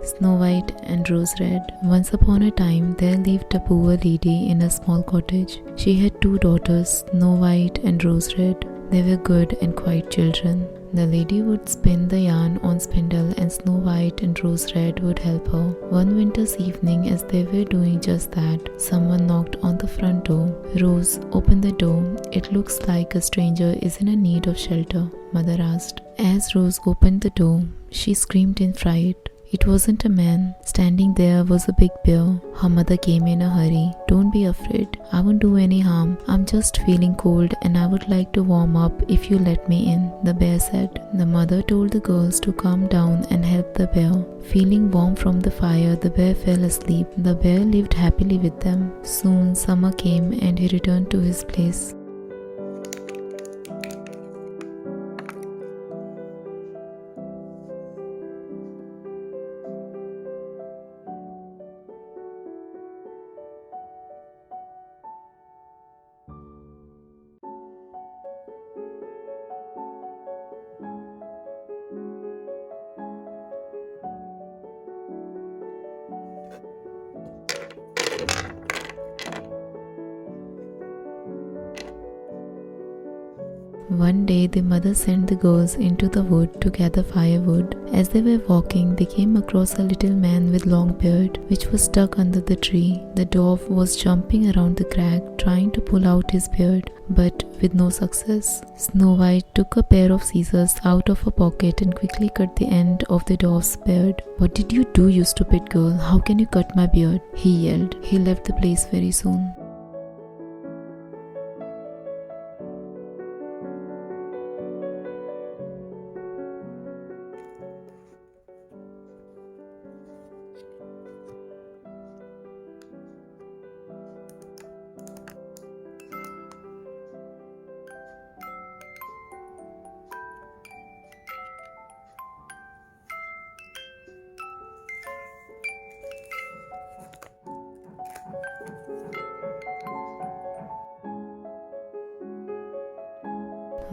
Snow White and Rose Red. Once upon a time, there lived a poor lady in a small cottage. She had two daughters, Snow White and Rose Red. They were good and quiet children. The lady would spin the yarn on spindle and Snow White and Rose Red would help her. One winter's evening, as they were doing just that, someone knocked on the front door. "Rose, open the door. It looks like a stranger is in a need of shelter," Mother asked. As Rose opened the door, she screamed in fright. It wasn't a man. Standing there was a big bear. Her mother came in a hurry. "Don't be afraid. I won't do any harm. I'm just feeling cold and I would like to warm up if you let me in," the bear said. The mother told the girls to calm down and help the bear. Feeling warm from the fire, the bear fell asleep. The bear lived happily with them. Soon summer came and he returned to his place. One day, the mother sent the girls into the wood to gather firewood. As they were walking, they came across a little man with long beard, which was stuck under the tree. The dwarf was jumping around the crack, trying to pull out his beard, but with no success. Snow White took a pair of scissors out of her pocket and quickly cut the end of the dwarf's beard. "What did you do, you stupid girl? How can you cut my beard?" he yelled. He left the place very soon.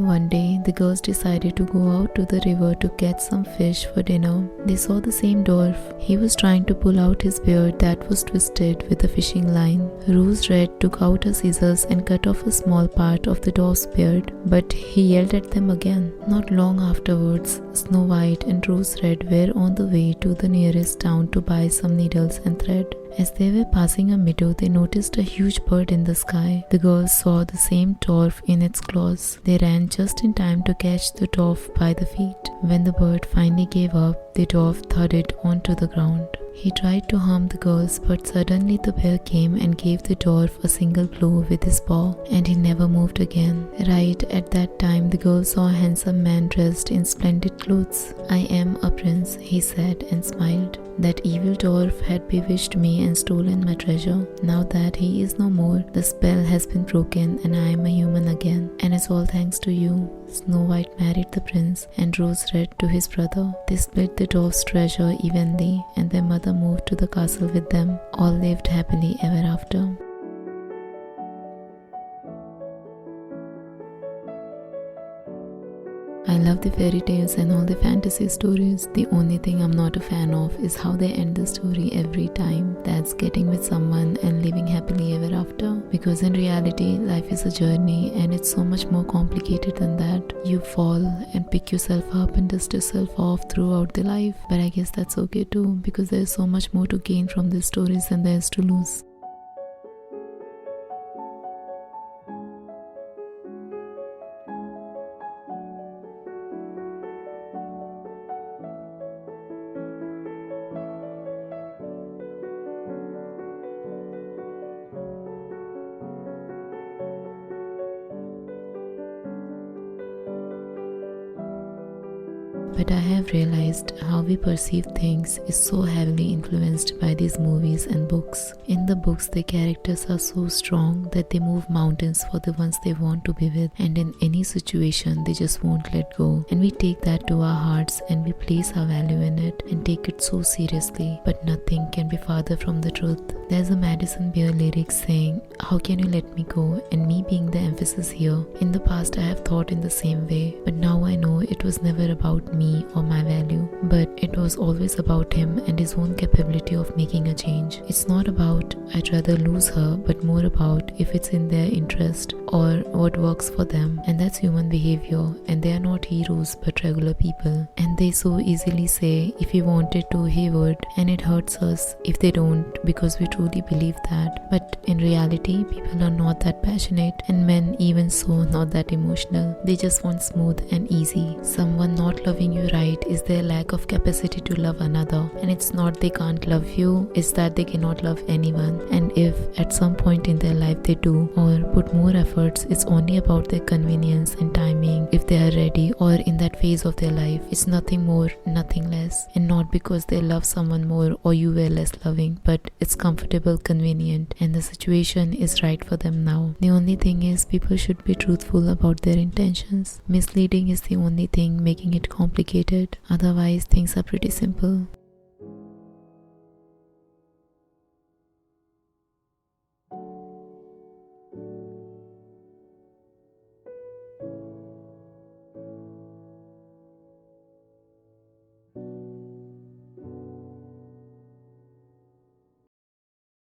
One day, the girls decided to go out to the river to catch some fish for dinner. They saw the same dwarf. He was trying to pull out his beard that was twisted with a fishing line. Rose Red took out her scissors and cut off a small part of the dwarf's beard, but he yelled at them again. Not long afterwards, Snow White and Rose Red were on the way to the nearest town to buy some needles and thread. As they were passing a meadow, they noticed a huge bird in the sky. The girls saw the same dwarf in its claws. They ran just in time to catch the dwarf by the feet. When the bird finally gave up, the dwarf thudded onto the ground. He tried to harm the girls, but suddenly the bear came and gave the dwarf a single blow with his paw, and he never moved again. Right at that time, the girls saw a handsome man dressed in splendid clothes. "I am a prince," he said and smiled. "That evil dwarf had bewitched me and stolen my treasure. Now that he is no more, the spell has been broken and I am a human again. And it's all thanks to you." Snow White married the prince and Rose Red to his brother. They split the dwarf's treasure evenly and their mother moved to the castle with them. All lived happily ever after. I love the fairy tales and all the fantasy stories. The only thing I'm not a fan of is how they end the story every time. That's getting with someone and living happily ever after. Because in reality, life is a journey and it's so much more complicated than that. You fall and pick yourself up and dust yourself off throughout the life. But I guess that's okay too, because there's so much more to gain from these stories than there is to lose. But I have realized how we perceive things is so heavily influenced by these movies and books. In the books, the characters are so strong that they move mountains for the ones they want to be with, and in any situation they just won't let go. And we take that to our hearts and we place our value in it and take it so seriously. But nothing can be farther from the truth. There's a Madison Beer lyric saying, "How can you let me go?" and me being the emphasis here. In the past I have thought in the same way, but now I know it was never about me me or my value, but it was always about him and his own capability of making a change. It's not about I'd rather lose her, but more about if it's in their interest or what works for them. And that's human behavior, and they are not heroes but regular people. And they so easily say if he wanted to he would, and it hurts us if they don't, because we truly believe that. But in reality, people are not that passionate, and men even so not that emotional. They just want smooth and easy. Someone not loving you right is their lack of capacity to love another, and it's not they can't love you, it's that they cannot love anyone. And if at some point in their life they do or put more efforts, it's only about their convenience and timing, if they are ready or in that phase of their life. It's nothing more, nothing less, and not because they love someone more or you were less loving, but it's comfortable, convenient, and the situation is right for them now. The only thing is people should be truthful about their intentions. Misleading is the only thing making it complicated. Otherwise things are pretty simple.